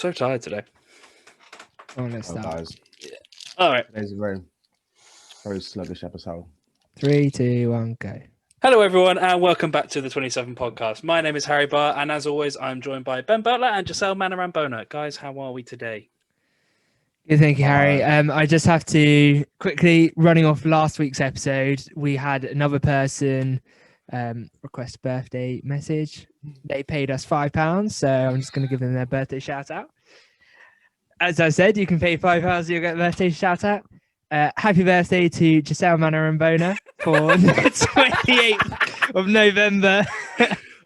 so tired today. Oh, let's start. Guys, All right. today's a very, very sluggish episode. 3, 2, 1, go. Hello, everyone, and welcome back to the 27 podcast. My name is Harry Barr, and as always, I'm joined by Ben Butler and Joscel Manarambona. Guys, how are we today? Good, thank you, Harry. I just have to quickly, running off last week's episode, we had another person request a birthday message. They paid us £5, so I'm just going to give them their birthday shout out. As I said, you can pay £5, you'll get a birthday shout out. Happy birthday to Joscel Manarambona for the 28th of November.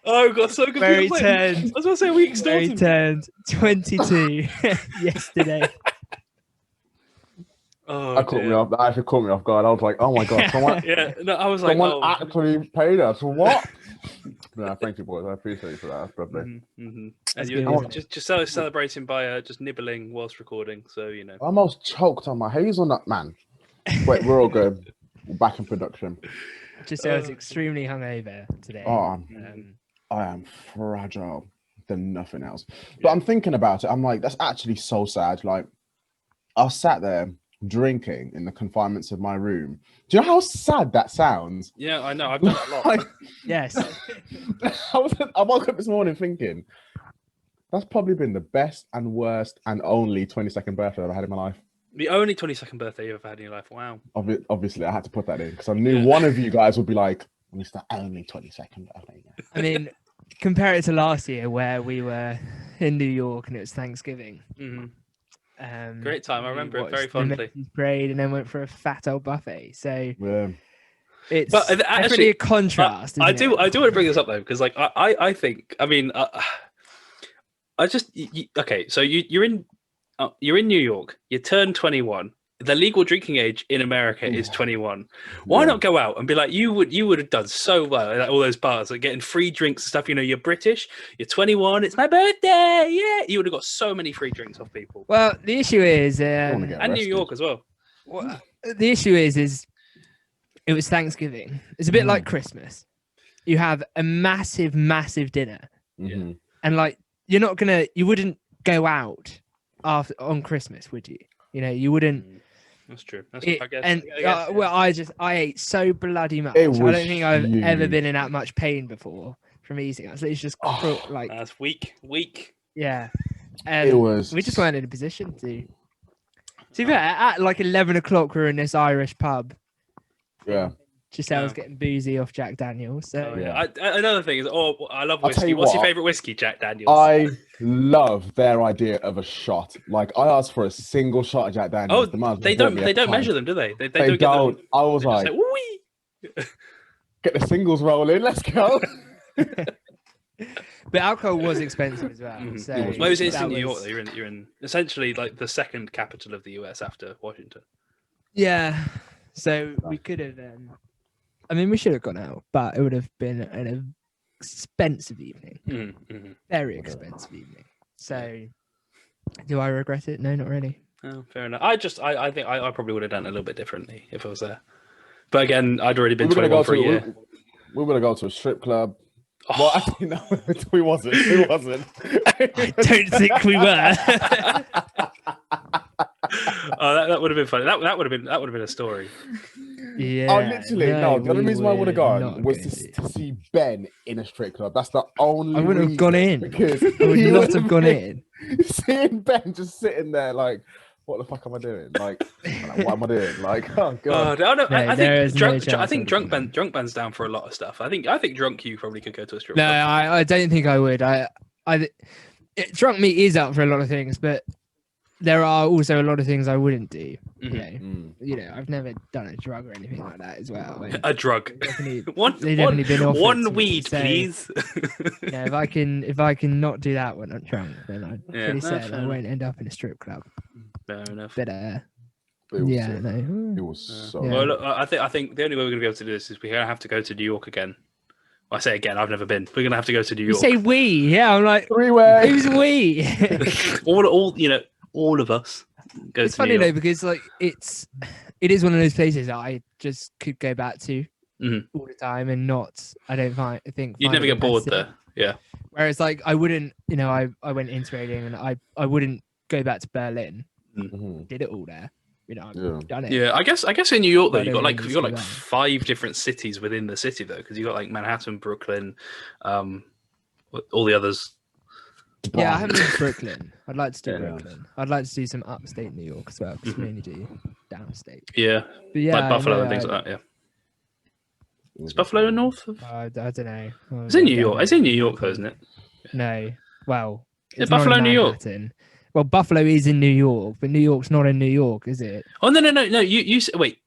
Oh, got so confused. Very turned. I was going to say a week Very turned 22 yesterday. Oh, That actually caught me off guard. I was like, oh my god, someone, I was like, someone actually paid us. What? No, thank you, boys. I appreciate you for that. That's lovely. And That's you're good, just celebrating by just nibbling whilst recording, so you know. I almost choked on my hazelnut, man. Wait, we're all good. We're back in production. Joscel's extremely hungover today. Oh, I am fragile than nothing else. But I'm thinking about it. I'm like, that's actually so sad. Like, I sat there drinking in the confinements of my room. Do you know how sad that sounds? Yeah, I know. I've done that a lot. Like, yes. I woke up this morning thinking, that's probably been the best and worst and only 22nd birthday I've ever had in my life. The only 22nd birthday you've ever had in your life. Wow. Obviously, I had to put that in because I knew one of you guys would be like, it's the only 22nd birthday. I mean, compare it to last year where we were in New York and it was Thanksgiving. Great time. I remember it very watched the fondly. Macy's parade and then went for a fat old buffet. So Yeah. it's But definitely actually, a contrast. I isn't do it? want to bring this up though, because like I think, I mean, I just okay. So you're in New York. You turn 21. The legal drinking age in America is 21. Why not go out and be like, you would have done so well at all those bars, like getting free drinks and stuff. You know, you're British, you're 21, it's my birthday. Yeah, you would have got so many free drinks off people. Well, the issue is, And New York as well. The issue is it was Thanksgiving. It's a bit like Christmas. You have a massive, massive dinner, Mhm. and like you wouldn't go out on Christmas, would you? You know, you wouldn't. That's true. I Well, I ate so bloody much. It I was don't think I've ever huge. been in that much pain before from eating. So it's just like, That's weak. yeah. It was. We just weren't in a position to. To be fair, at like 11 o'clock, we were in this Irish pub. Yeah. Giselle's getting boozy off Jack Daniels. So Another thing is, I love I'll tell whiskey. you What's your what. favorite whiskey, Jack Daniels? I love their idea of a shot. Like, I asked for a single shot of Jack Daniels. They don't measure them, do they? They don't. Get them, I was they just like, say, "Wee." get the singles rolling. Let's go. But alcohol was expensive as well. Mhm. So Well, it's that in New York. was- Though. You're in essentially like the second capital of the US after Washington. Yeah. So we could have. I mean, we should have gone out, but it would have been an expensive evening. Mm-hmm. Very expensive evening. So, do I regret it? No, not really. Oh, fair enough. I think I probably would have done it a little bit differently if I was there. But again, I'd already been 21 for a year. We were going to go to a strip club. Oh. Well, actually, no, we wasn't. We wasn't. I don't think we were. Oh, that would have been funny. That would have been a story. Yeah. Oh, literally, no. The only we reason why I would have were gone not was going to see Ben in a strip club. That's the only I wouldn't have reason, gone in. Because I would he not would have gone in. Seeing Ben just sitting there like, what the fuck am I doing? Like, what am I doing? Like, oh god. I think drunk Ben's down for a lot of stuff. I think drunk you probably could go to a strip No, club. I don't think I would. Drunk me is up for a lot of things, but there are also a lot of things I wouldn't do. You know, I've never done a drug or anything like that as well. And A drug. they've One definitely been offered to one me, weed, so, please. Yeah, if I can not do that when I'm drunk, then I'm pretty certain I fair won't end up in a strip club. Fair enough. But It was yeah, sick. no. It was so. Yeah. Well, look, I think the only way we're going to be able to do this is we're going to have to go to New York again. I say again, I've never been. We're going to have to go to New You York. say we, yeah. I'm like, Three-way. who's we? all of us go It's to funny New though York. because like it is one of those places that I just could go back to all the time and not. I don't think You'd find never it get bored repetitive. there. Yeah. Whereas like I wouldn't, I went integrating and I wouldn't go back to Berlin. Did it all there. I've done it. Yeah, I guess in New York though, But I you don't got really like need to go back. 5 different cities within the city though, because you got like Manhattan, Brooklyn, all the others. Yeah, I haven't been to Brooklyn. I'd like to do Yeah. Brooklyn. I'd like to do some upstate New York as well, because we only do downstate. Yeah, But yeah, like Buffalo no, and things like that. Yeah, is Buffalo north? I don't know. It's in New York. It's in New York though, isn't it? No. Well, Is it it's not in Buffalo, New York? Manhattan. Well, Buffalo is in New York, but New York's not in New York, is it? Oh no. You wait.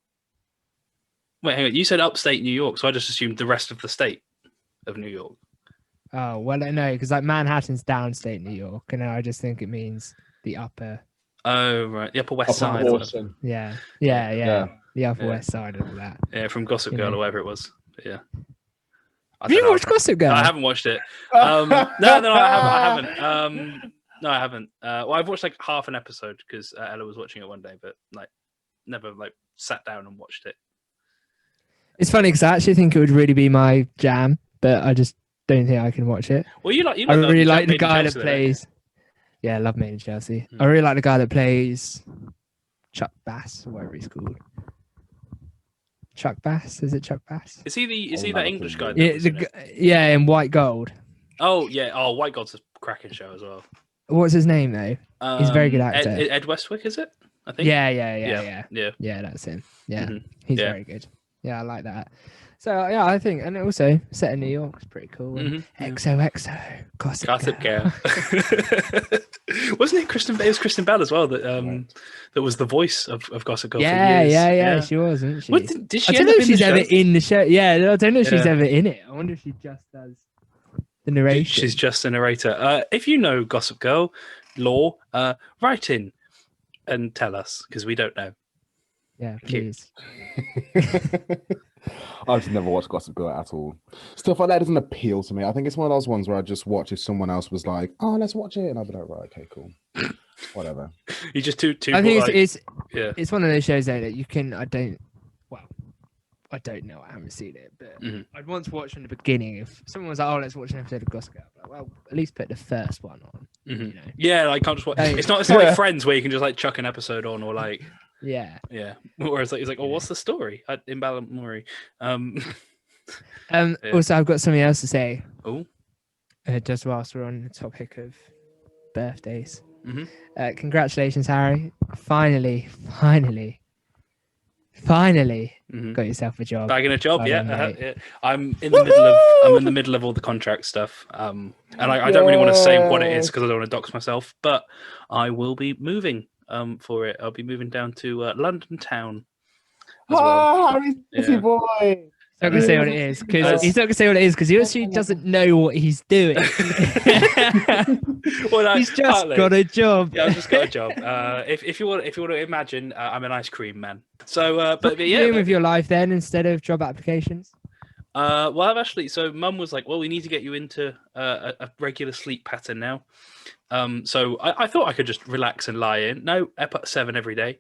Hang on. You said upstate New York, so I just assumed the rest of the state of New York. Oh, well, no, because like Manhattan's downstate New York, and I just think it means the upper. Oh right, the Upper West Side. Portion. Yeah. Yeah. The upper Yeah. west side and all that. Yeah, from Gossip You Girl know. or whatever it was. Yeah. Have you watched Gossip Girl? I haven't watched it. No, I haven't. No, I haven't. Well, I've watched like half an episode because Ella was watching it one day, but like never like sat down and watched it. It's funny because I actually think it would really be my jam, but I just don't think I can watch it. Well, you I really like the guy that Chelsea, plays. Yeah, I love Made in Chelsea. Hmm. I really like the guy that plays Chuck Bass or whatever he's called. Chuck Bass? Is it Chuck Bass? Is he that English guy? Yeah, yeah, in White Gold. Oh yeah. Oh, White God's a cracking show as well. What's his name though? He's a very good actor. Ed Westwick, is it? I think. Yeah. Yeah. Yeah, that's him. Yeah, Mhm. he's Yeah. very good. Yeah, I like that. So yeah, I think, and also set in New York is pretty cool. And Mhm. XOXO, Gossip Girl. Wasn't it Kristen? It was Kristen Bell as well that was the voice of Gossip Girl. Yeah, for years. yeah, she was, wasn't she? What, did she I don't end know up if in she's the ever show? in the show. Yeah, I don't know if she's Yeah. ever in it. I wonder if she just does the narration. She's just a narrator. If you know Gossip Girl lore, write in and tell us because we don't know. Yeah, Cute. please. I've just never watched Gossip Girl at all. Stuff like that doesn't appeal to me. I think it's one of those ones where I just watch if someone else was like, "Oh, let's watch it," and I'd be like, "Right, okay, cool, whatever." You just too. I think like, yeah. it's one of those shows though that you can. I don't know. I haven't seen it, but Mhm. I'd want to watch from the beginning. If someone was like, "Oh, let's watch an episode of Gossip Girl," I'd be like, well, at least put the first one on. Mhm. You know? Yeah, like can't just watch. Hey. It's not like Friends where you can just like chuck an episode on or like Yeah. yeah. Whereas like it's like, oh, what's the story? In Ballamori. Yeah. Also, I've got something else to say. Oh. Just whilst we're on the topic of birthdays. Mhm. Congratulations, Harry! Finally, Mhm. got yourself a job. Bagging a job, Well yeah, done, mate. yeah. I'm in the middle of all the contract stuff, and I don't really want to say what it is because I don't want to dox myself. But I will be moving for it. I'll be moving down to London town as well. Oh, Harry's busy Yeah. boy. He's not gonna say what it is because he's not gonna say what it is because he actually doesn't know what he's doing. Well, He's just partly. got a job. Yeah, I've just got a job. If you want to imagine, I'm an ice cream man. So, What but are you yeah. doing with your life then instead of job applications? Well, I've actually. So, Mum was like, "Well, we need to get you into a regular sleep pattern now." So I thought I could just relax and lie in. No, up at 7 every day,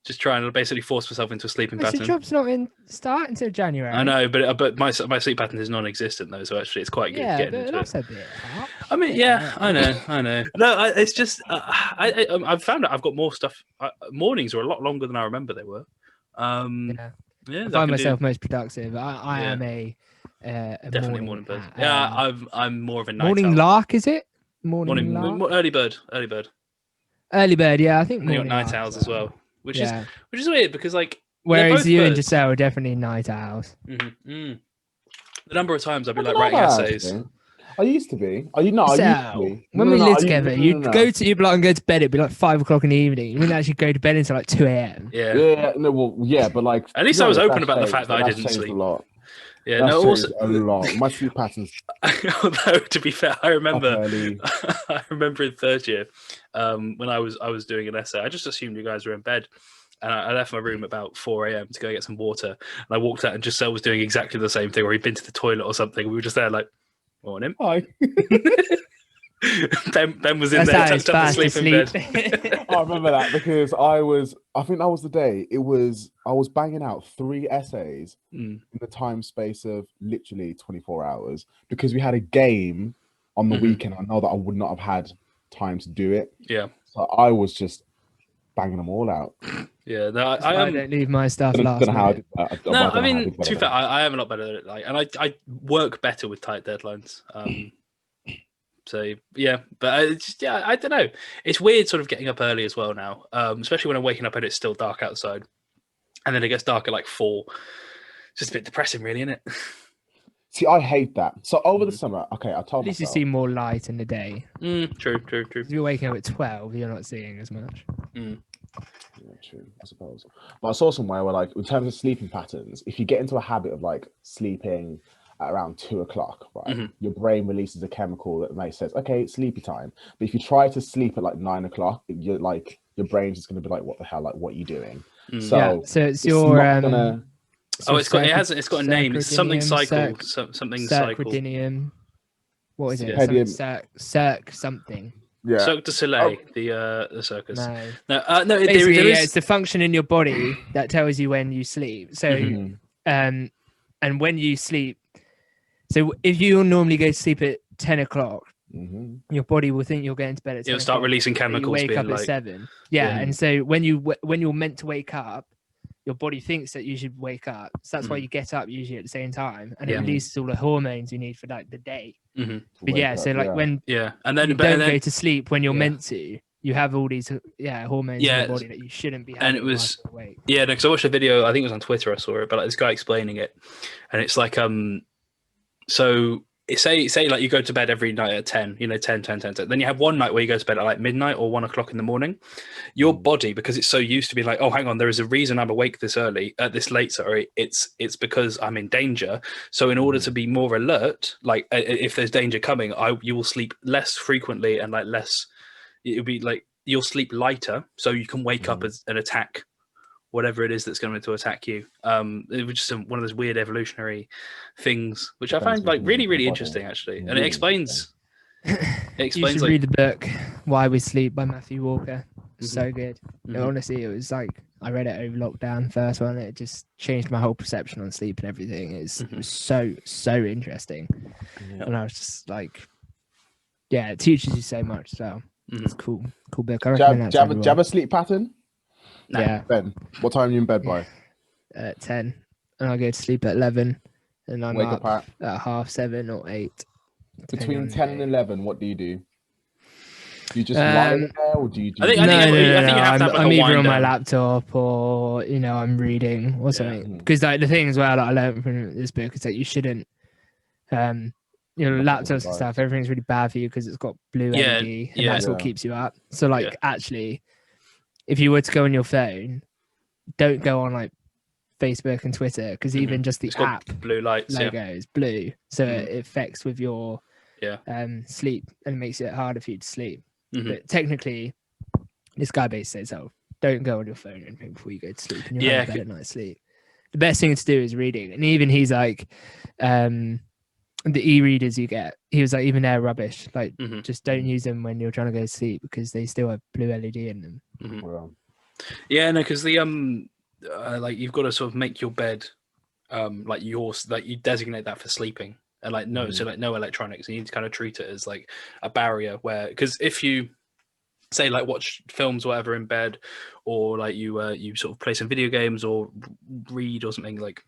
just trying to basically force myself into a sleeping Your pattern. job's not in start until January. I know, but my sleep pattern is non-existent though, so actually it's quite good Yeah, getting but into that's it. a bit harsh. I mean, yeah, I know. No, it's just I've found out I've got more stuff. Mornings are a lot longer than I remember they were. Yeah. Yeah, I I find can do- myself most productive. I Yeah. am a definitely a morning bird. cat. Yeah, I'm more of a night morning owl. lark, is it? Morning lark? Early bird. Early bird, yeah, I think And you got morning night lark owls as well, which Yeah. is weird because like Whereas both you and birds. Joscel are definitely night owls. the number of times I'd be I like don't know writing about essays. actually. I used to be. I used to So, be. when No, we no, lived I together, used- you'd no. go to bed, it'd be like 5 o'clock in the evening. You wouldn't actually go to bed until like 2 a.m. Yeah. Yeah, no, well, yeah, but like At least to be I was honest, open that's about the changed. fact that I That's didn't changed sleep. a lot. Yeah. That's No. changed Also, a lot. My sleep patterns although to be fair, I up remember. early. I remember in third year, when I was doing an essay, I just assumed you guys were in bed, and I left my room about 4 a.m. to go get some water. And I walked out, and Joscel was doing exactly the same thing, where he'd been to the toilet or something. We were just there, like, morning. Hi. Ben was in That's there, how it's tucked to fast sleep in to bed. sleep. I remember that because I think that was the day. I was banging out 3 essays Mm. in the time space of literally 24 hours because we had a game on the weekend. I know that I would not have had time to do it. Yeah. So I was just banging them all out. Yeah, no, I don't leave my stuff Don't last know how I minute. did that. no, don't know I how I mean, did that. to be fair, I am a lot better at it. Like, and I work better with tight deadlines. So yeah, but it's just, yeah, I don't know. It's weird, sort of getting up early as well now, especially when I'm waking up and it's still dark outside, and then it gets dark at like 4. It's just a bit depressing, really, isn't it? See, I hate that. So over the summer, okay, I told At least you myself. see more light in the day. True. If you're waking up at 12, you're not seeing as much. Yeah, true, I suppose. But I saw somewhere where, like, in terms of sleeping patterns, if you get into a habit of like sleeping at around 2 o'clock, right, your brain releases a chemical that says, okay, it's sleepy time. But if you try to sleep at like 9 o'clock, you're like, your brain's just going to be like, what the hell? Like, what are you doing? So, yeah, so it's your not gonna... it's got a name. It's something cycle. Something cycle. Circadian. What is it? Circadian. Circ something. Yeah. Cirque du Soleil, the circus. No. No. Basically, there is... it's the function in your body that tells you when you sleep. So, and when you sleep, so if you normally go to sleep at 10 o'clock, your body will think you're going to bed at 10 It'll start releasing chemicals. You wake up like... at 7. Yeah, and so when you're meant to wake up, your body thinks that you should wake up. So that's why you get up usually at the same time, and it releases all the hormones you need for like the day. But yeah, so like when and then you don't go to sleep when you're meant to, you have all these hormones in your body that you shouldn't be having. And it was because I watched a video. I think it was on Twitter. I saw it, but like this guy explaining it, and it's like so say like you go to bed every night at 10, 10. Then you have one night where you go to bed at like midnight or 1 o'clock in the morning. Your body, because it's so used to be like, oh, hang on, there is a reason I'm awake this late. Sorry, it's because I'm in danger. So in order to be more alert, like if there's danger coming, you will sleep less frequently and like less. It'll be like you'll sleep lighter, so you can wake up and attack whatever it is that's going to attack you. It was just one of those weird evolutionary things, which I find like really, really interesting, actually. And it explains. You should read the book "Why We Sleep" by Matthew Walker. So good. Honestly, it was like I read it over lockdown, first one. It just changed my whole perception on sleep and everything. It was so interesting, and I was just like, yeah, it teaches you so much. So it's cool book. I recommend that. Do you have a sleep pattern? No. Yeah. Ben, what time are you in bed by? 10, and I go to sleep at 11, and I'm wake up up at 7:30 or 8. Between 10 and 11, what do you do? Do you just lie there, or do you? I think you have to have I'm either on my down. laptop or I'm reading or something. Because like the thing as well that I learned from this book is that you shouldn't, laptops and stuff. Everything's really bad for you because it's got blue LED, and that's what keeps you up. So like actually, if you were to go on your phone, don't go on like Facebook and Twitter because even just the app blue lights logo is blue, so it affects with your sleep and makes it harder for you to sleep. But technically, this guy basically says, "Oh, don't go on your phone or anything before you go to sleep, and you'll have a better night's sleep." The best thing to do is reading, and even he's like, the e-readers you get, he was like, even they're rubbish. Like, just don't use them when you're trying to go to sleep because they still have blue LED in them. Yeah, no, because the like you've got to sort of make your bed like yours, like you designate that for sleeping, and like so like no electronics. You need to kind of treat it as like a barrier where, because if you say like watch films or whatever in bed, or like you sort of play some video games or read or something, like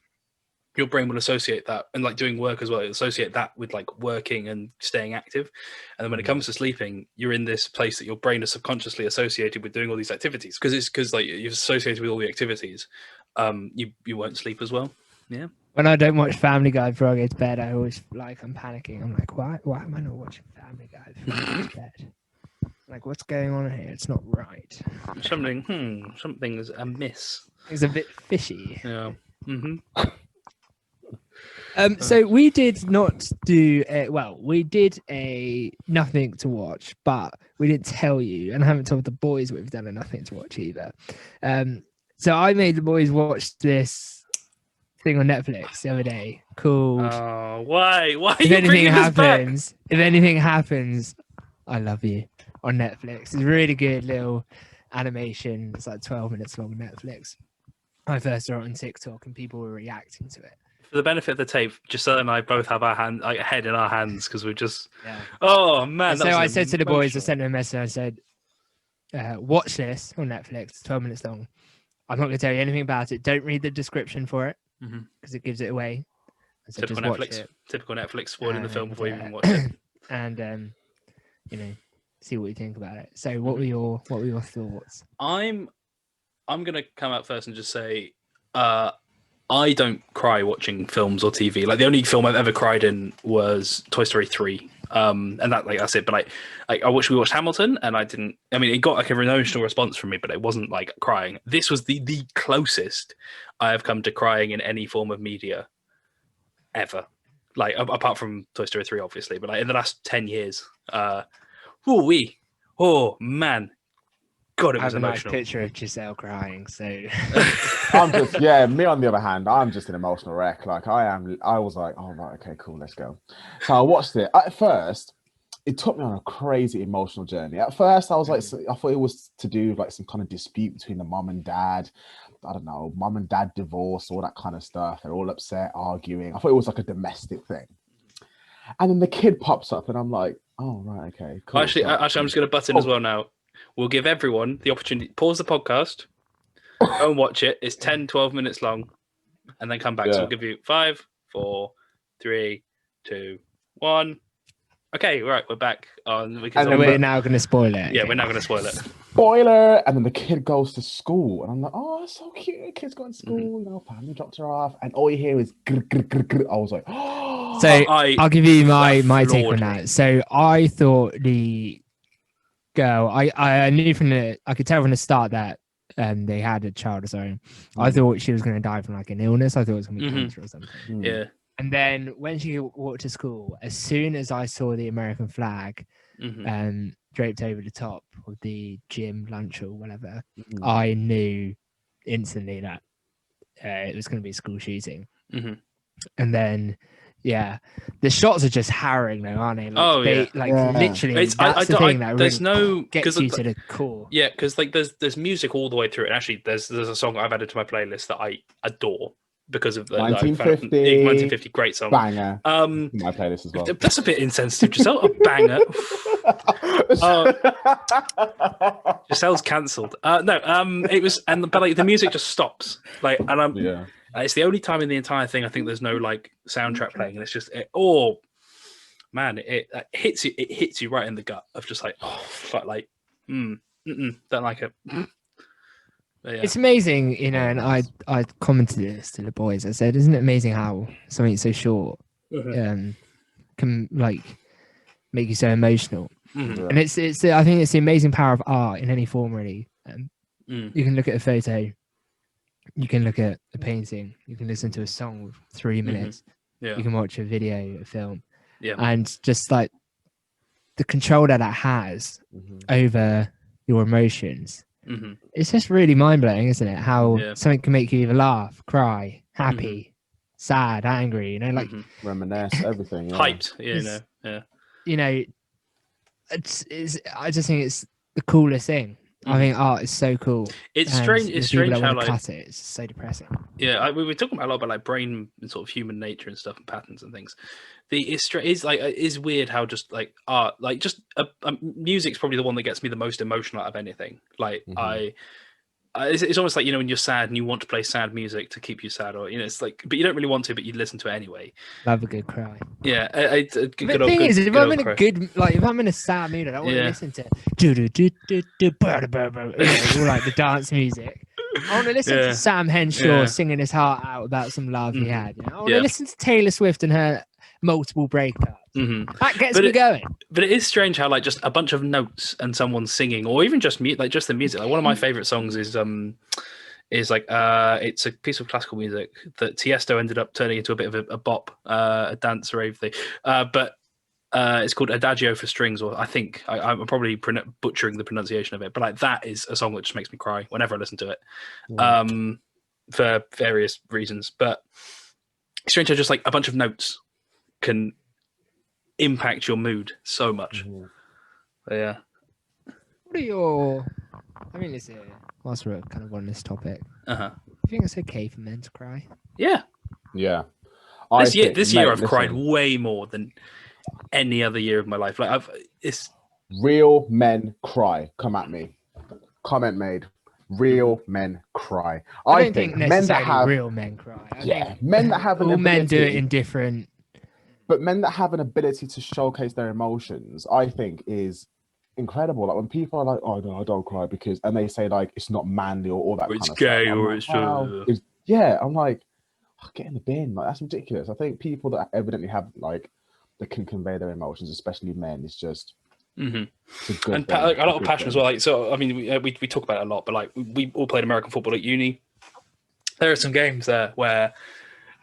your brain will associate that, and like doing work as well, associate that with like working and staying active. And then when it comes to sleeping, you're in this place that your brain is subconsciously associated with doing all these activities, because like you're associated with all the activities. You won't sleep as well. Yeah. When I don't watch Family Guy before I go to bed, I always I'm panicking. I'm like, why am I not watching Family Guy before I go to bed? Like, what's going on here? It's not right. Something's amiss. It's a bit fishy. Yeah. So we did not do we did a nothing to watch, but we didn't tell you, and I haven't told the boys we've done a nothing to watch either. So I made the boys watch this thing on Netflix the other day called why if anything happens I Love You on Netflix. It's a really good little animation. It's like 12 minutes long on Netflix. I first saw it on TikTok and people were reacting to it. For the benefit of the tape, Joscel and I both have our head in our hands because we're just. Yeah. Oh man! And so I said to the boys, I sent them a message. I said, "Watch this on Netflix. It's 12 minutes long. I'm not going to tell you anything about it. Don't read the description for it because it gives it away." I said, Typical just Netflix. watch it. Typical Netflix spoiling the film before you even watch it. And see what you think about it. So, what were your thoughts? I'm gonna come out first and just say, I don't cry watching films or TV. Like the only film I've ever cried in was Toy Story 3. And that's it. But we watched Hamilton, and I didn't. I mean, it got like an emotional response from me, but it wasn't like crying. This was the closest I have come to crying in any form of media ever. Like apart from Toy Story 3, obviously, but like in the last 10 years. Oh man, God, it was I have a nice emotional. picture of Joscel crying. So I'm just me on the other hand, I'm just an emotional wreck. Like I was like, oh right, okay, cool, let's go. So I watched it. At first, it took me on a crazy emotional journey. At first, I was like, I thought it was to do with like some kind of dispute between the mom and dad. I don't know, mom and dad divorce, all that kind of stuff. They're all upset, arguing. I thought it was like a domestic thing. And then the kid pops up, and I'm like, oh right, okay, cool. Actually, I'm just going to butt in as well now. We'll give everyone the opportunity. Pause the podcast, go and watch it. It's 10, 12 minutes long, and then come back. So we'll give you 5, 4, 3, 2, 1. Okay, right, we're back on. We're now going to spoil it. Yeah, we're now going to spoil it. Spoiler! And then the kid goes to school, and I'm like, oh, that's so cute. The kid's going to school, you know, family dropped her off, and all you hear is grr, grr, grr, grr. I was like, oh. So I'll give you my take on that. So I thought the girl, I knew I could tell from the start that they had a child of their own. I thought she was going to die from like an illness. I thought it was going to be cancer or something. Yeah. And then when she walked to school, as soon as I saw the American flag draped over the top of the gym lunch or whatever, I knew instantly that it was going to be a school shooting. And then, yeah, the shots are just harrowing though, aren't they? Literally, that's the thing that really gets you to the core. Yeah, because like there's music all the way through, and actually there's a song I've added to my playlist that I adore. Because of the 1950, great song. Banger. My playlist as well. That's a bit insensitive, Joscel. A banger. Josel's cancelled. It was, but like the music just stops. Like, and it's the only time in the entire thing I think there's no like soundtrack playing, and it's just it hits you. It hits you right in the gut of just like, oh fuck, like, don't like it. Yeah. It's amazing, and I commented this to the boys. I said, isn't it amazing how something so short can like make you so emotional? And it's I think it's the amazing power of art in any form, really. You can look at a photo, you can look at a painting, you can listen to a song with 3 minutes, you can watch a video, a film, and just like the control that has over your emotions. It's just really mind-blowing, isn't it? How something can make you either laugh, cry, happy, sad, angry, like reminisce, everything. Hyped, I just think it's the coolest thing. I think art is so cool. It's strange. It's strange how like cut it. It's so depressing. Yeah, we were talking a lot about like brain and sort of human nature and stuff and patterns and things. It's weird how just like art, like just music's probably the one that gets me the most emotional out of anything. Like it's almost like, when you're sad and you want to play sad music to keep you sad, or it's like, but you don't really want to, but you listen to it anyway. Love a good cry. Yeah, the thing is, if I'm in a good, like if I'm in a sad mood, I don't want to listen to all like the dance music. I want to listen to Sam Henshaw singing his heart out about some love he had. I want to listen to Taylor Swift and her multiple breakups. That gets me going. But it is strange how like just a bunch of notes and someone singing, or even just like just the music. Like one of my favorite songs is like it's a piece of classical music that Tiesto ended up turning into a bit of a bop, a dance rave thing. But it's called Adagio for Strings, or I think I'm probably butchering the pronunciation of it. But like that is a song that just makes me cry whenever I listen to it, for various reasons. But it's strange how just like a bunch of notes can impact your mood so much. But yeah. What are your? I mean, is it whilst we're kind of on this topic? Uh-huh. I think it's okay for men to cry. Yeah. Yeah. This year I've cried listen, way more than any other year of my life. Like it's real men cry. Come at me. Comment made. Real men cry. I don't think men that necessarily have real men cry. I think men that have an all men do it ability- in different. But men that have an ability to showcase their emotions, I think, is incredible. Like when people are like, "Oh no, I don't cry because," and they say like it's not manly or all that Or kind it's of gay, stuff. I'm or like, it's wow. Yeah. I'm like, oh, get in the bin. Like that's ridiculous. I think people that evidently have like that can convey their emotions, especially men, it's just Mhm. it's a good And thing. like, a lot of Good passion as thing. well. Like, so I mean, we talk about it a lot, but like we all played American football at uni. There are some games there where,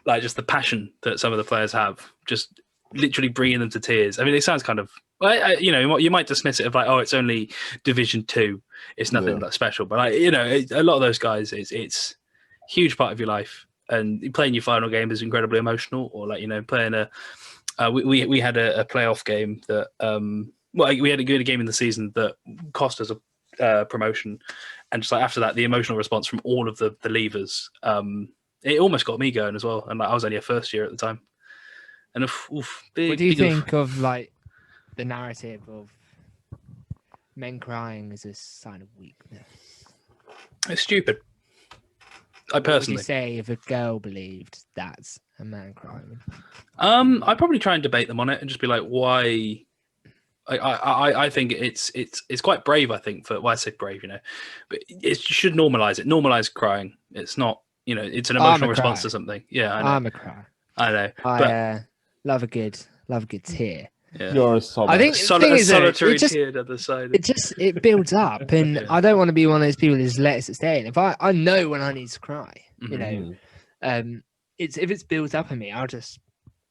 like, just the passion that some of the players have, just literally bringing them to tears. I mean, it sounds kind of, well, you know, you might dismiss it of like, oh, it's only Division 2, it's nothing that special. But like, you know, a lot of those guys, it's a huge part of your life, and playing your final game is incredibly emotional. Or like, you know, playing we had a playoff game that well, we had a good game in the season that cost us a promotion, and just like after that, the emotional response from all of the leavers, it almost got me going as well. And like, I was only a first year at the time. And big, What do you big oof. think of like the narrative of men crying as a sign of weakness? It's stupid. I What would personally you say if a girl believed that's a man crying? I'd probably try and debate them on it and just be like, why? I think it's quite brave. I think for, well, I say brave, you know, but you should normalize it. Normalize crying. It's not, you know, it's an emotional response to something. Yeah, I know. I'm a crier. I know. I love a good tear. Yeah. You're a solid. I think the thing is, though, solitary it just tear at the side. it builds up, and Yeah. I don't want to be one of those people that just lets it stay in. If I know when I need to cry, you know, it's if it's built up in me, I'll just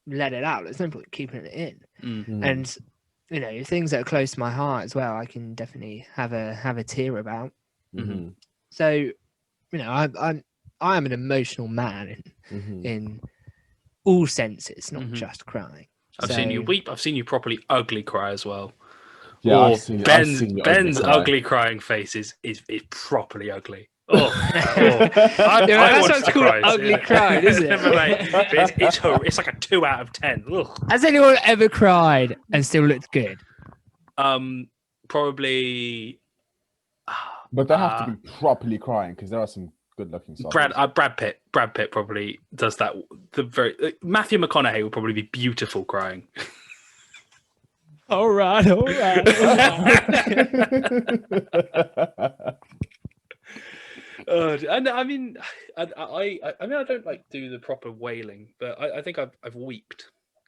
let it out. There's no point keeping it in. And you know, things that are close to my heart as well, I can definitely have a tear about. So, you know, I am an emotional man in all senses, not just crying. I've seen you weep. I've seen you properly ugly cry as well. Yeah, Or I've seen Ben's cry. ugly crying face is properly ugly. I that's want what's to called cry. ugly crying, isn't it? But, like, it's like a 2 out of 10. Ugh. Has anyone ever cried and still looked good? Probably. But they have to be properly crying because there are some good-looking songs. Brad Pitt probably does that. Matthew McConaughey would probably be beautiful crying. All right. And I mean, I don't like do the proper wailing, but I think I've weeped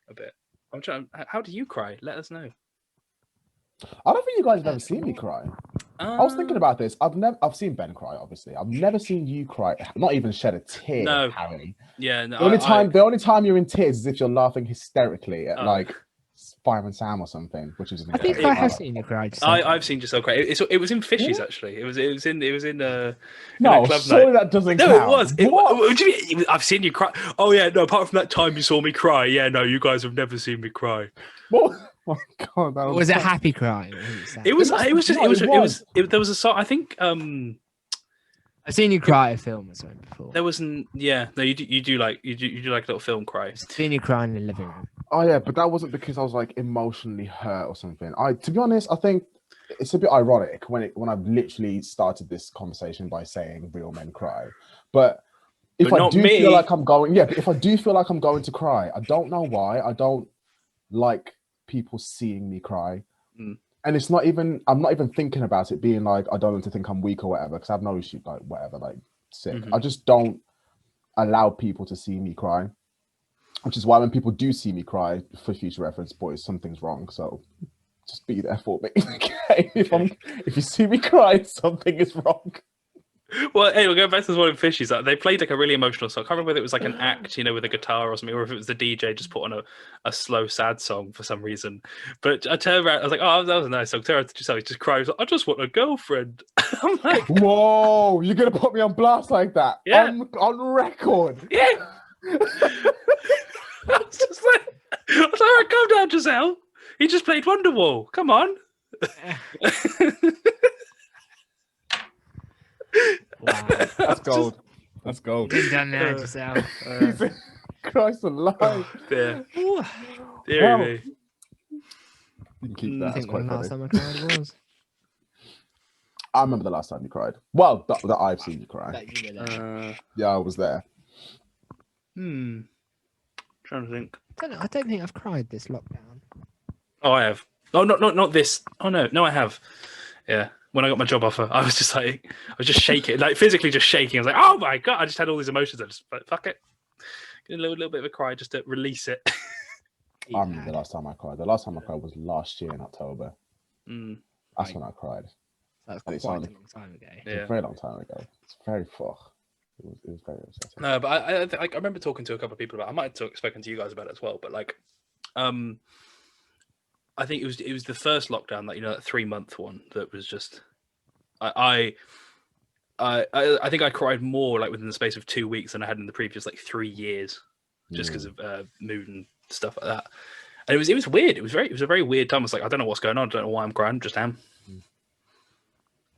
a bit. I'm trying. How do you cry? Let us know. I don't think you guys have ever seen me cry. I was thinking about this. I've seen Ben cry, obviously. I've never seen you cry. Not even shed a tear, No. Harry. Yeah, no. The only time you're in tears is if you're laughing hysterically at like Fireman Sam or something, which is. I think I have seen you cry. I've seen Joscel cry. It was in Fishies actually. It was in no, club surely night. that doesn't No, count. it was. What do you mean? I've seen you cry. Oh yeah, no. Apart from that time you saw me cry, yeah, no, you guys have never seen me cry. What? Oh my God, that Was it happy crying? There was a song. I think I've seen you cry at a film or something before. there wasn't. Yeah, no, you do like a little film cry. I've seen you crying in the living room. Oh yeah, but that wasn't because I was like emotionally hurt or something. To be honest, I think it's a bit ironic when I've literally started this conversation by saying real men cry. But if I do feel like I'm going, but if I do feel like I'm going to cry, I don't know why. I don't like people seeing me cry. And it's not even, I'm not even thinking about it being like, I don't want to think I'm weak or whatever, because I have no issue, like whatever, like sick. I just don't allow people to see me cry, which is why when people do see me cry, for future reference, boys, something's wrong. So just be there for me. Okay? If you see me cry, something is wrong. Well, hey, we'll go back to this one in Fishies. Like, they played like a really emotional song. I can't remember whether it was like an act, you know, with a guitar or something, or if it was the DJ just put on a slow, sad song for some reason. But I turned around, I was like, oh, that was a nice song. Turned around to Joscel, he just cried. Like, I just want a girlfriend. I'm like, whoa, you're going to put me on blast like that? Yeah. On record? Yeah. I was like, all right, calm down, Joscel. He just played Wonderwall. Come on. Wow. That's gold. That's gold. Been done now, Joscel. Christ alive. Dear. Ooh. Dear Well, me. You can keep I that. I That's think quite when last funny. time I cried was. I remember the last time you cried. Well, that I've seen you cry. That you were there. Yeah, I was there. Trying to think. I don't think I've cried this lockdown. Oh, I have. Oh, not this. Oh no, I have. Yeah, when I got my job offer, I was just like, I was just shaking, like physically just shaking. I was like, oh my god! I just had all these emotions. I just like, fuck it, get a little bit of a cry just to release it. I remember the last time I cried. The last time I cried was last year in October. That's Right. when I cried. That's And it's quite a only- long time ago. It was a very long time ago. It's very fuck. It was very upsetting. No, but I remember talking to a couple of people about. I might have spoken to you guys about it as well. But like, I think it was the first lockdown that that 3-month one that was just. I think I cried more like within the space of 2 weeks than I had in the previous like 3 years, just because of mood and stuff like that. And it was weird. It was a very weird time. I was like, I don't know what's going on. I don't know why I'm crying. Just am.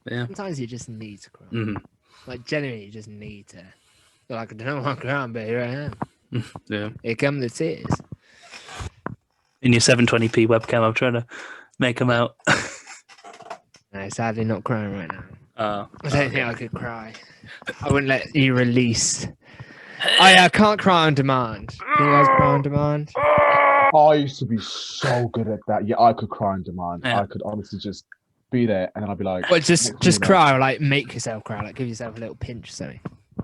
Yeah. Sometimes you just need to cry. Mhm. Like, generally, you just need to. You're like, I don't know why I'm crying, but here I am. Yeah. Here come the tears. In your 720p webcam, I'm trying to make them out. No, sadly, not crying right now. I I don't think I could cry. I wouldn't let you release. I can't cry on demand. Can you guys cry on demand? I used to be so good at that. Yeah, I could cry on demand. Yeah. I could honestly just be there, and then I'd be like, Well, just next minute, cry, or like make yourself cry, like give yourself a little pinch or something.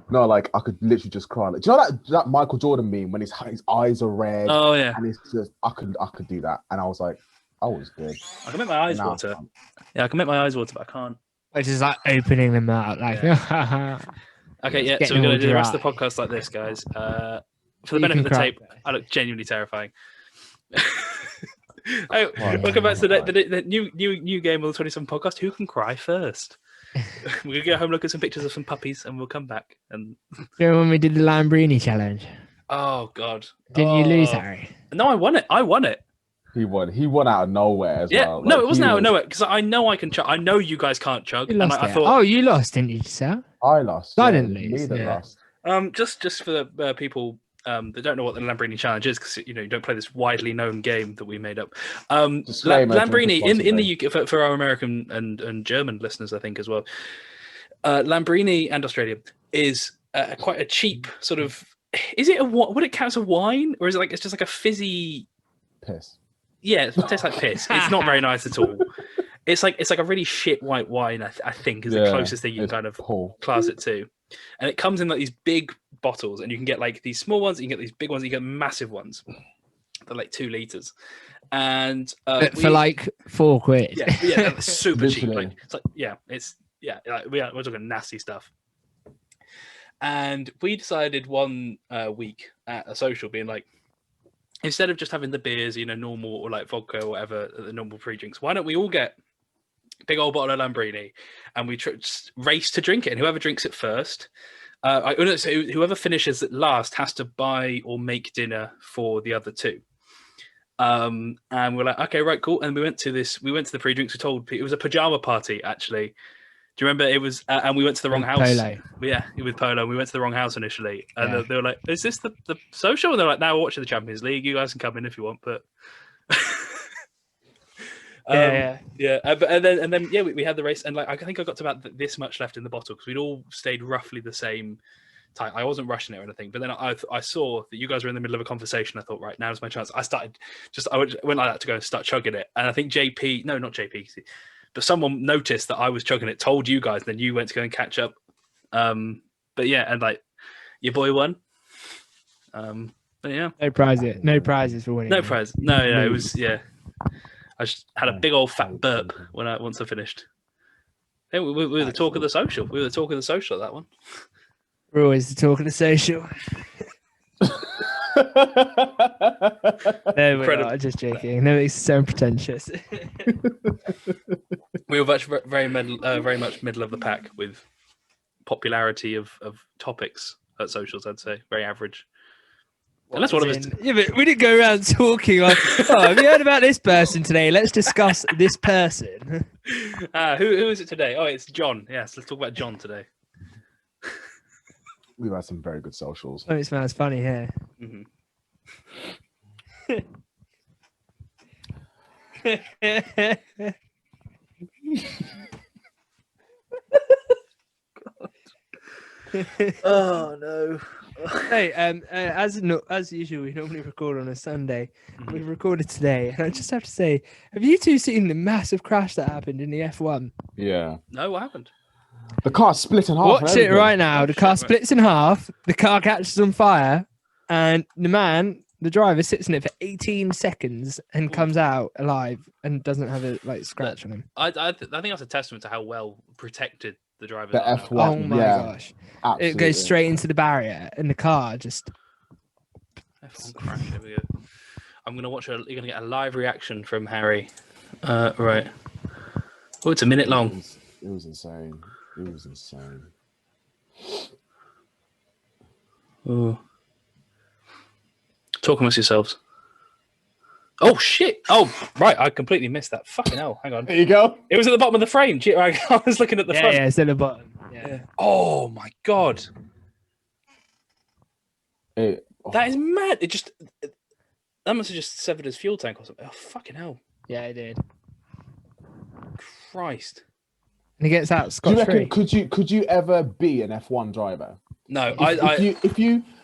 No, like I could literally just cry. Like, do you know that Michael Jordan meme when his eyes are red? Oh yeah. And it's just I could do that, and I was like, I was good. I can make my eyes Now I water. can't. Yeah, I can make my eyes water, but I can't. Which is like opening them out, like. Okay, yeah. So Getting we're gonna all do the rest of the dry. podcast like this, guys. For the You benefit can of the cry tape, first. I look genuinely terrifying. Oh, Well, welcome back to yeah. the new game of the 27 podcast. Who can cry first? We're gonna go home, look at some pictures of some puppies, and we'll come back. And Do you remember when we did the Lambrini challenge? oh god, Didn't you lose, Oh. Harry? No, I won it. I won it. He won out of nowhere as Yeah, well. no, Like, it wasn't he out of was- nowhere because I know I can chug. I know you guys can't chug. You And lost I it. thought, Oh, you lost, didn't you, Joscel? I lost. I yeah, didn't me lose, that yeah. lost. just for the people that don't know what the Lambrini challenge is, because you don't play this widely known game that we made up. Disclaimer, drink Lambrini in the responsibly. UK for our American and German listeners, I think as well. Lambrini and Australia is quite a cheap sort of. Is it would it count as a wine, or is it like it's just like a fizzy? Piss. Yeah, it tastes like piss. It's not very nice at all. It's like a really shit white wine. I think is the closest thing you can it's kind of poor. class it to. And it comes in like these big bottles, and you can get like these small ones, you can get these big ones, you get massive ones. They're like 2 liters, and For like £4. yeah, that's super cheap. Literally. Like it's like we're talking nasty stuff. And we decided one week at a social, being like, instead of just having the beers, normal or like vodka or whatever, the normal pre-drinks, why don't we all get a big old bottle of Lambrini and we just race to drink it? And whoever drinks it first, so whoever finishes it last has to buy or make dinner for the other two. And we're like, okay, right, cool. And we went to the pre-drinks. We told people it was a pajama party, actually. Do you remember? It was, and we went to the wrong house. Polo. Yeah, with Polo. We went to the wrong house initially, and Yeah. they were like, "Is this the social?" And they're like, "No, we're watching the Champions League. You guys can come in if you want." But Yeah. and then we had the race, and like I think I got to about this much left in the bottle because we'd all stayed roughly the same time. I wasn't rushing it or anything, but then I saw that you guys were in the middle of a conversation. I thought, right, now's my chance. I went like that to go and start chugging it, and I think not JP, but someone noticed that I was chugging it, told you guys, then you went to go and catch up. But yeah, and like your boy won. But yeah, No prizes for winning. no prize. No, it was I just had a big old fat burp once I finished. Yeah, we were the talk of the social. We were the talk of the social at that one. We're always the talk of the social. No, we're Incredible. not. Just joking. No, it's so pretentious. We were very much middle of the pack with popularity of topics at socials. I'd say very average. Unless one of us. Yeah, but we didn't go around talking like, oh, have you heard about this person today? Let's discuss this person. Who is it today? Oh, it's John. Yes, let's talk about John today. We've had some very good socials. Oh, it smells funny here. Mm-hmm. Oh no. Hey, as usual, we normally record on a Sunday. We've recorded today, and I just have to say, have you two seen the massive crash that happened in the F1? Yeah. No, what happened? The car split in half. Watch it right now. The car splits in half. The car catches on fire, and the driver, sits in it for 18 seconds and comes out alive and doesn't have a scratch on him. I think that's a testament to how well protected the driver. The F1. Oh my gosh! Absolutely. It goes straight into the barrier, and the car just. F1 crash. Here we go. I'm gonna watch. You're gonna get a live reaction from Harry. Right. Oh, it's a minute long. It was insane. It was insane. Oh. Talk amongst yourselves. Oh shit! Oh right, I completely missed that. Fucking hell! Hang on. There you go. It was at the bottom of the frame. I was looking at the front. Yeah, it's at the bottom. Yeah. Oh my god, that is mad! That must have just severed his fuel tank or something. Oh fucking hell! Yeah, it did. Christ. And he gets out Do you scot free. reckon, could you ever be an F1 driver? No,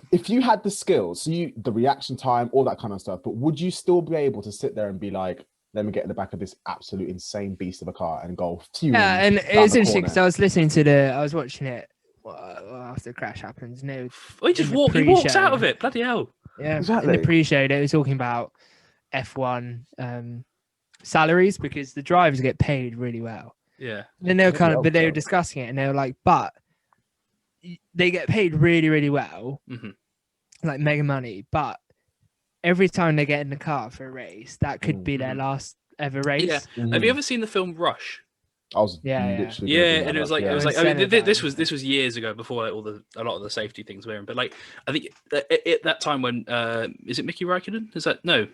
If you had the skills, the reaction time, all that kind of stuff, but would you still be able to sit there and be like, let me get in the back of this absolute insane beast of a car and go? Yeah, and it's interesting because I was watching it after the crash happens. No, he just walks out of it. Bloody hell! Yeah, exactly. In the pre-show, they were talking about F1 salaries because the drivers get paid really well. Yeah. Then they were but they were discussing it and they were like, but they get paid really, really well, like mega money. But every time they get in the car for a race, that could be their last ever race. Yeah. Have you ever seen the film Rush? I was and it was like I mean, this was years ago before a lot of the safety things were in. But like I think at that time when is it Mickey Raikkonen? Is that no?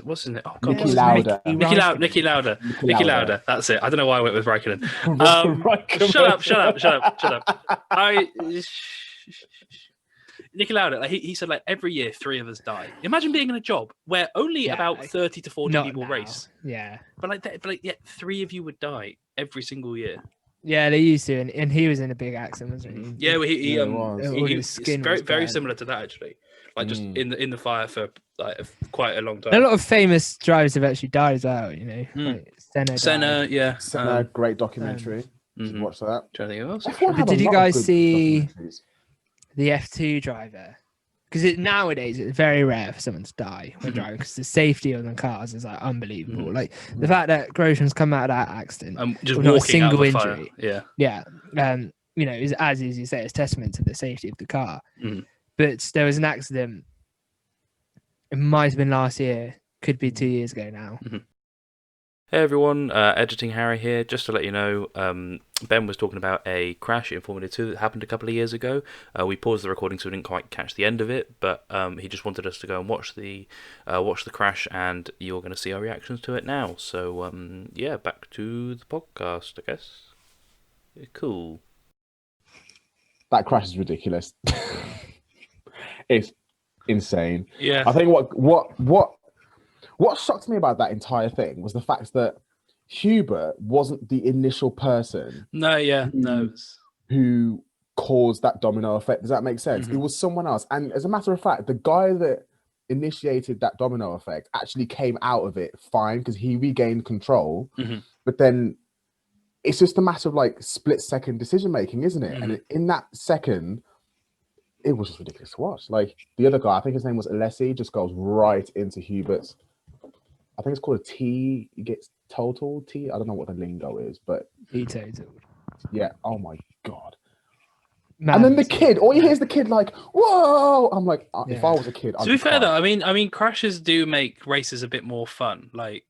What's his name? Oh God, Nicky Lauda. That's it. I don't know why I went with Raikkonen. Shut up. Nicky Lauda, he said like every year 3 of us die. Imagine being in a job where only about 30 to 40 people race. Yeah, but 3 of you would die every single year. Yeah, they used to, and he was in a big accident, wasn't he? Yeah, well, he was very similar to that actually. Like just in the fire for like quite a long time. A lot of famous drivers have actually died as well. You know, like Senna, yeah, Senna, great documentary. Watch that. Trying to think of else. But did you guys see the F2 driver? Because nowadays it's very rare for someone to die when driving because the safety on the cars is like unbelievable. Like the fact that Grosjean's come out of that accident just with not a walking out single of the injury. Fire. Yeah. You know, is as you say, it's testament to the safety of the car. But there was an accident. It might have been last year, could be 2 years ago now. Hey everyone, Editing Harry here. Just to let you know, Ben was talking about a crash in Formula 2 that happened a couple of years ago. We paused the recording so we didn't quite catch the end of it, but he just wanted us to go and watch the crash, and you're going to see our reactions to it now. So yeah, back to the podcast, I guess. Cool. That crash is ridiculous. It's insane. Yeah. I think what shocked me about that entire thing was the fact that Hubert wasn't the initial person. Who caused that domino effect. Does that make sense? It was someone else. And as a matter of fact, the guy that initiated that domino effect actually came out of it fine because he regained control. But then it's just a matter of like split-second decision making, isn't it? And in that second, it was just ridiculous to watch. Like the other guy, I think his name was Alessi, just goes right into Hubert's. I think it's called a T. He gets total T. I don't know what the lingo is, but He totaled. Yeah. Oh my god. And then the kid, all you hear is the kid like, "Whoa!" I'm like, if I was a kid, to be fair though, I mean, crashes do make races a bit more fun. Like,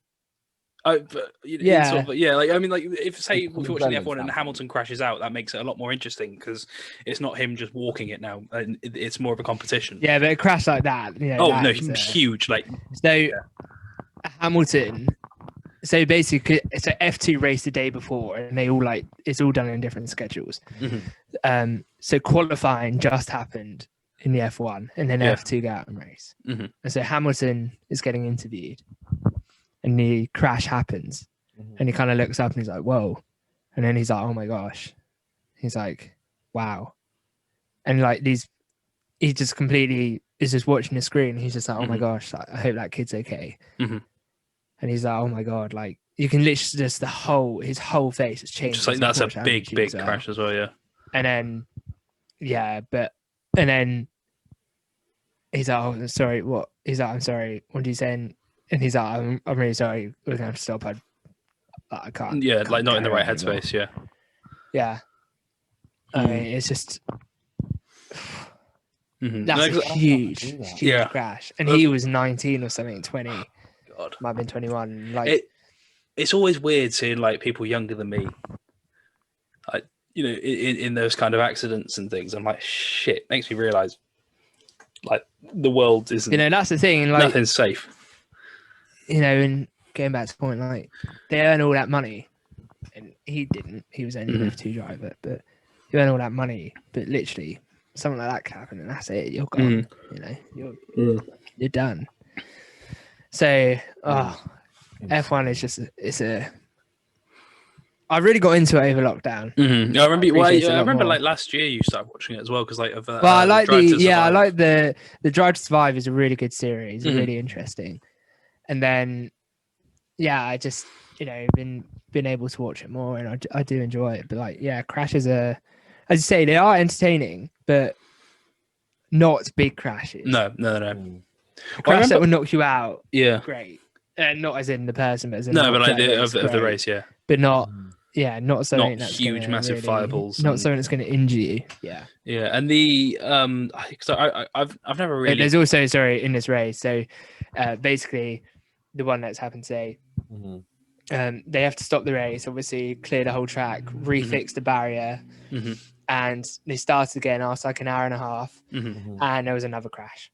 Yeah. Like I mean, like if say if you're watching the Relevant F1 and standpoint. Hamilton crashes out, that makes it a lot more interesting because it's not him just walking it now, and it's more of a competition. Yeah, but a crash like that, you know. Oh that no, is, huge! Like so Hamilton. So basically, it's an F2 race the day before, and they all like it's all done in different schedules. Mhm. So qualifying just happened in the F1, and then Yeah. F2 go out and race. Mhm. And so Hamilton is getting interviewed, and the crash happens, and he kind of looks up and he's like, "Whoa!" And then he's like, "Oh my gosh!" He's like, "Wow!" And like he just completely is just watching the screen. He's just like, "Oh my Mhm. gosh! I hope that kid's okay." Mhm. And he's like, "Oh my god!" Like you can literally just his whole face has changed. just like as that's a unfortunate big attitude as well. crash as well. Yeah. And then and then he's like, "Oh, sorry, what?" He's like, "I'm sorry. What are you saying?" And he's like, "I'm really sorry. We're gonna have to stop. I can't." Yeah, can't like not in the carry right on anymore." headspace. Yeah. Yeah. I mean, it's just Mhm. that's No, a 'cause- huge Yeah. crash. And he was 19 or something, 20, God. might have been 21. Like It's always weird seeing like people younger than me, like in those kind of accidents and things. I'm like, shit. Makes me realize, like, the world isn't. that's the thing. Like Nothing's safe. and going back to the point, like they earn all that money, and he didn't. He was only an F2 driver, but he earned all that money. But literally, something like that can happen, and that's it. You're gone. You're done. So, F1 is just I really got into it over lockdown. I remember. appreciate it a I lot remember more. like last year you started watching it as well because like of. Well, I like Drive to I Survive. like the Drive to Survive is a really good series, Mhm. really interesting. And then, I just been able to watch it more, and I do enjoy it. But like, crashes are, as you say, they are entertaining, but not big crashes. No. A crash that will knock you out, Yeah. great, and not as in the person, but as in No, but like of of the race, yeah. but not not something Not that's huge, gonna massive really, fireballs not and- something that's going to injure you. Yeah. Yeah, and the so I've never But really. there's also in this race. So basically, the one that's happened today, they have to stop the race. Obviously, clear the whole track, refix the barrier, and they started again after like an hour and a half, and there was another crash.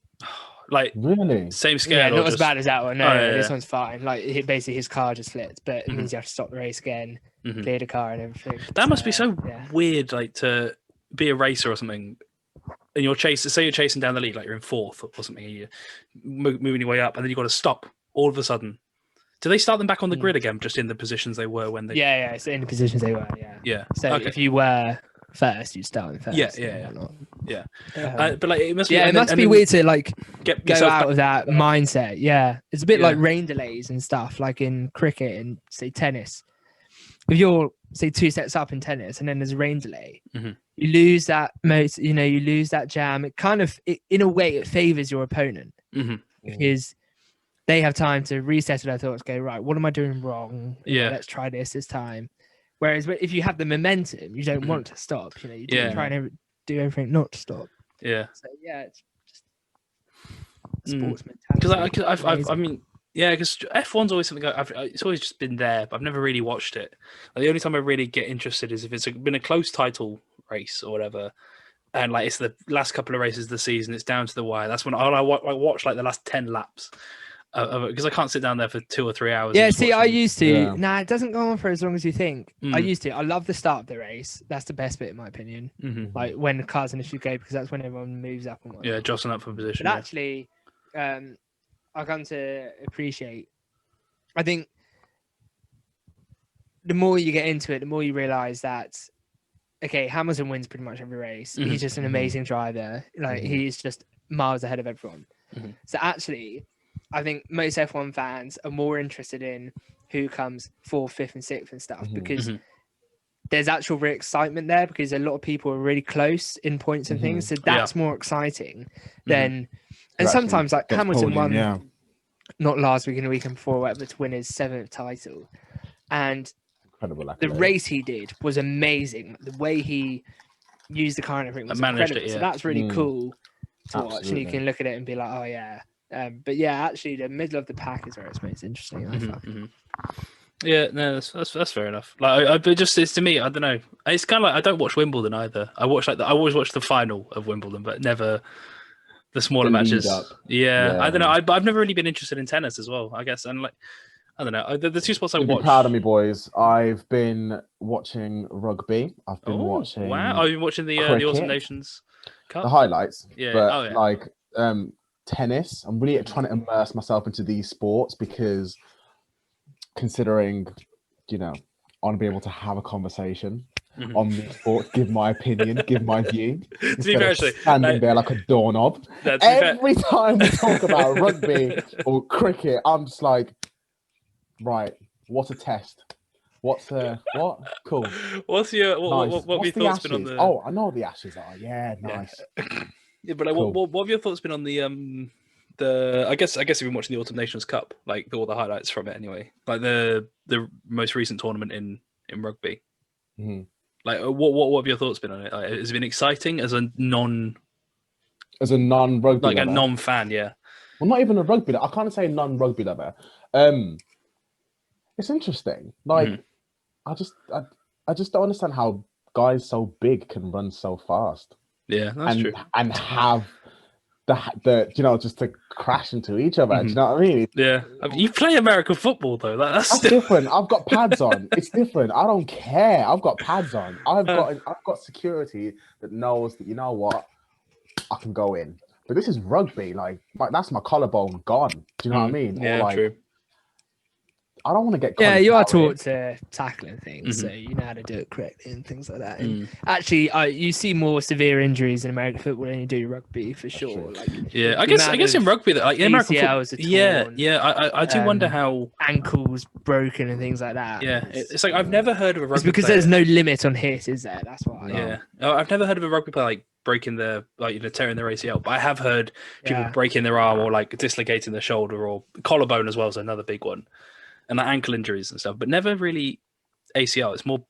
Like Really? same scale. Yeah, or not as just- bad as that one. No, Oh, no, yeah, this yeah. one's fine. Like basically, his car just flipped, but it means you have to stop the race again, clear the car, and everything. That must be so yeah. weird, like to be a racer or something, and you're chasing down the lead, like you're in fourth or something, and you're moving your way up, and then you got to stop all of a sudden. Do they start them back on the grid again, just in the positions they were when they? Yeah. So in the positions they were, Yeah. So Okay. if you were first, you'd start in first. Yeah. and whatnot. Yeah. But like it must be. Yeah, it and must then- be and weird to like Get go yourself out back- of that mindset. Yeah, it's a bit Yeah. like rain delays and stuff, like in cricket and say tennis. If you're say 2 sets up in tennis and then there's a rain delay, you lose that you lose that jam. It kind of, in a way, it favors your opponent because they have time to reset their thoughts. Go right, what am I doing wrong? Let's try this time. Whereas if you have the momentum, you don't want to stop. You try and do everything not to stop. Yeah. So it's just sports mentality. Because I mean, yeah, because F1's always something it's always just been there, but I've never really watched it. Like, the only time I really get interested is if it's been a close title race or whatever, and like it's the last couple of races of the season, it's down to the wire. That's when I watch like the last 10 laps. Because I can't sit down there for 2 or 3 hours. Yeah, see, I used to. Yeah. Nah, it doesn't go on for as long as you think. I used to. I love the start of the race. That's the best bit, in my opinion. Like when the cars initially go, because that's when everyone moves up and whatnot. Yeah, jostling up for position. But actually, I come to appreciate. I think the more you get into it, the more you realize that, okay, Hamilton wins pretty much every race. He's just an amazing driver. Like he's just miles ahead of everyone. So actually, I think most F1 fans are more interested in who comes 4th, 5th, and 6th and stuff because there's actual real excitement there because a lot of people are really close in points and things. So that's more exciting than. And sometimes, like Hamilton won, not last week and the weekend before, whatever, to win his 7th title. And Incredible. the race he did was amazing. The way he used the car and everything was incredible. So that's really cool to watch. And you can look at it and be like, oh, yeah. But yeah, actually, the middle of the pack is where it's most interesting. I find. Yeah, no, that's fair enough. Like, but just it's to me, I don't know. It's kind of like I don't watch Wimbledon either. I always watch the final of Wimbledon, but never the smaller The lead matches. up. Yeah, I Yeah. don't know. But I've never really been interested in tennis as well. I guess, and like I don't know. The two sports I You'd be watch. proud of me, boys. I've been watching rugby. I've been Oh watching wow! I've been watching the Autumn cricket. Nations Cup. The highlights. Yeah. But Oh yeah. like tennis, I'm really trying to immerse myself into these sports because considering, I want to be able to have a conversation on these sports, give my opinion, give my view, To be instead fair, of actually, standing there like a doorknob. no, to be fair- Every time we talk about rugby or cricket, I'm just like, right, what a test. What? Cool. What's your Nice. what have What's your the thoughts ashes? been on the? Oh, I know what the ashes are. Yeah, nice. Yeah, but like, Cool. what have your thoughts been on the? I guess you've been watching the Autumn Nations Cup, like all the highlights from it anyway. Like the most recent tournament in rugby. Mhm. Like what have your thoughts been on it? Like, has it been exciting as a non non-rugby like a lover. non-fan? Yeah. Well, not even a rugby lover. I can't say non-rugby lover. It's interesting. Like, Mhm. I just don't understand how guys so big can run so fast Yeah, that's true. and have the just to crash into each other. Do you Mhm. know what I mean? Yeah, I mean, you play American football though. That's That's still... different. I've got pads on. It's different. I don't care. I've got pads on. I've got security that knows that, you know what, I can go in. But this is rugby. Like that's my collarbone gone. Do you know what I mean? Yeah, Or like, true. I don't want to get Yeah, you are cauliflower. taught to tackle and things, so Mhm. you know how to do it correctly and things like that. And Mm. actually, you see more severe injuries in American football than you do rugby for sure. true. Like, Yeah, the I guess amount in of rugby that like in American football. ACLs are Yeah, torn, yeah. I do wonder how. ankles broken and things like that. Yeah, it's like I've never heard of a rugby. It's because player. there's no limit on hit, is there? That's why. Yeah, I've never heard of a rugby player like breaking their tearing their ACL, but I have heard people Yeah. breaking their arm or like dislocating their shoulder or collarbone as well is another big one, and like ankle injuries and stuff, but never really ACL. It's more,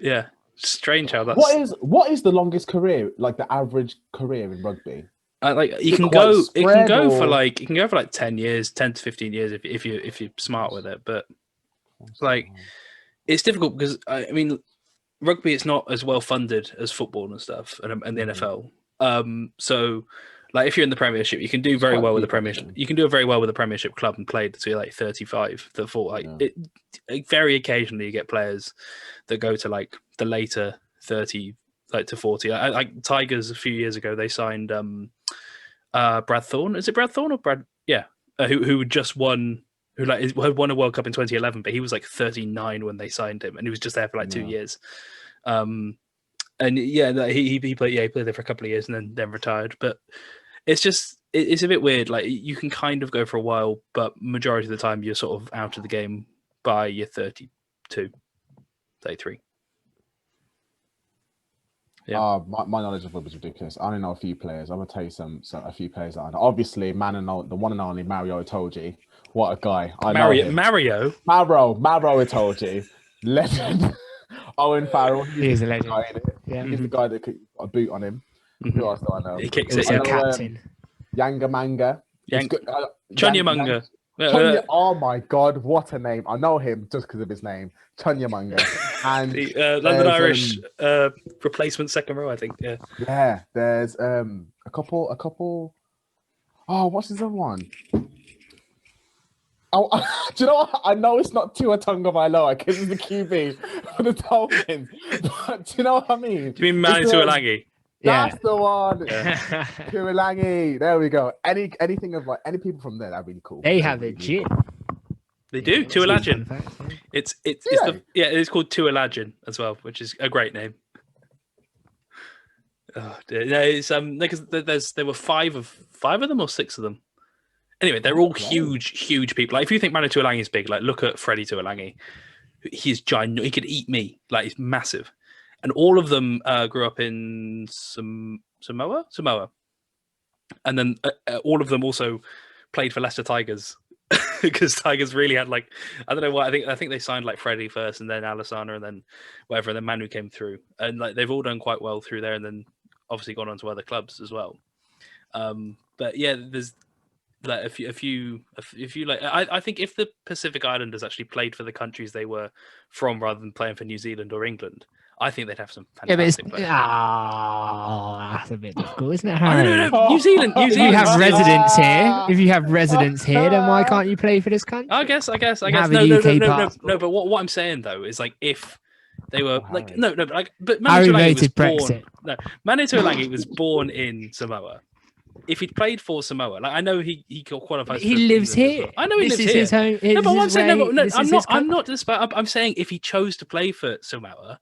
yeah, strange how that's. What is the longest career, like the average career in rugby? Like you can quite go, it can spread go for or- like 10 years, 10 to 15 years if you're smart with it, but like it's difficult because I mean rugby it's not as well funded as football and stuff and the NFL. So like if you're in the Premiership, you can do very quite well with the deep, Premiership. actually. You can do very well with the Premiership club and play to like 35 to 40. Like very occasionally you get players that go to like the later 30 like to 40. Like Tigers a few years ago they signed Brad Thorne. Is it Brad Thorne or Brad? Yeah, who just won. Who like had won a World Cup in 2011, but he was like 39 when they signed him, and he was just there for like 2 years. And yeah, he played he played there for a couple of years and then retired. But it's just it's a bit weird. Like you can kind of go for a while, but majority of the time you're sort of out of the game by your 32, 33. Yeah. My knowledge of rugby is ridiculous. I only know a few players. I'm gonna tell you a few players that I know. Obviously, the one and only Mario Itoje. What a guy! Know him. Mario Itoje, legend. Owen Farrell. He's a legend. Yeah, he's the guy that could a boot on him. Who else do I know? He kicks Also it. Yeah. captain. Yanga Manga. Chunya Manga. Chunya, oh my god, what a name! I know him just because of his name, Chunya Manga. And the London Irish replacement second row, I think. Yeah. Yeah, there's a couple. Oh, what's his other one? Oh, do you know what? I know it's not Tua Tagovailoa because it's the QB for the Dolphins. But do you know what I mean? Do you mean Manu Tuolangi? That's the one. Yeah. Tuolangi. There we go. Anything of like any people from there, that'd be cool. They have a gym. They do. Tuolangi. It's called Tuolangi as well, which is a great name. Oh dear. No, it's because there were five of them or six of them. Anyway, they're all huge people. Like if you think Manu Tuolangi is big, like look at Freddie Tuolangi. He's giant. He could eat me. Like he's massive. And all of them grew up in Samoa, and then all of them also played for Leicester Tigers because Tigers really had like I don't know what I think they signed like Freddie first, and then Alessandro, and then whatever, and then Manu came through, and like they've all done quite well through there, and then obviously gone on to other clubs as well. But yeah, like if you like, I think if the Pacific Islanders actually played for the countries they were from rather than playing for New Zealand or England, I think they'd have some Yeah, but it's fantastic players. that's a bit difficult, isn't it, Oh, Harry? no, New Zealand. If you have still- residents here, then why can't you play for this country? I guess. And have a No, UK no. passport. But what I'm saying though is like if they were like Harry. no, but like but Harry Manu Tuilagi was voted born. Brexit. No, Manu Tuilagi was born in Samoa. If he'd played for Samoa, like I know he got qualified. He for lives England as here. well. I know he This lives is here. his home. No, but what I'm saying, I'm not. not. I'm saying if he chose to play for Samoa,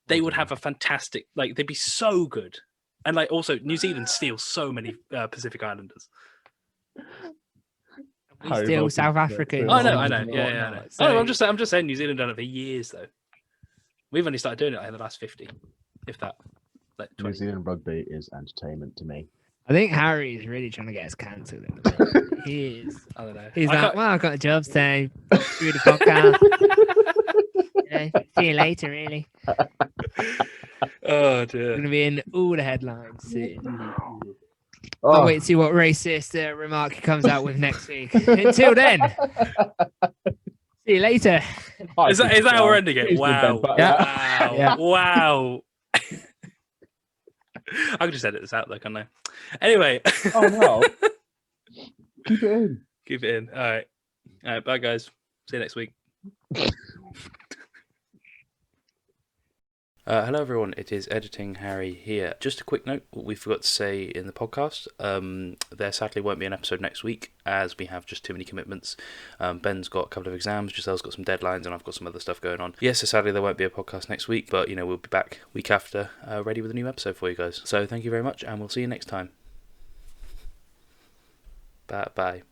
they would have a fantastic. Like they'd be so good, and like also New Zealand steals so many Pacific Islanders. We still South Africans. I know. and Yeah, I know. whatnot. So, I'm just saying New Zealand done it for years though. We've only started doing it like in the last 50, if that. Like New 20. Zealand rugby is entertainment to me. I think Harry is really trying to get us cancelled. He is. I don't know. He's I like, can't- well, I've got a job, so do the podcast. See you later, really. Oh We're dear. going to be in all the headlines soon. Oh, I'll wait to see what racist remark he comes out with next week. Until then, see you later. Is that how we're ending it? He's the Wow. best part. Yeah. Wow. Yeah. Wow. I can just edit this out though, can't I? Anyway. Oh no. Keep it in. Keep it in. All right. All right. Bye, guys. See you next week. Hello, everyone. It is Editing Harry here. Just a quick note, what we forgot to say in the podcast. There sadly won't be an episode next week as we have just too many commitments. Ben's got a couple of exams, Jocel's got some deadlines, and I've got some other stuff going on. Yes, so sadly there won't be a podcast next week, but we'll be back week after, ready with a new episode for you guys. So thank you very much, and we'll see you next time. Bye.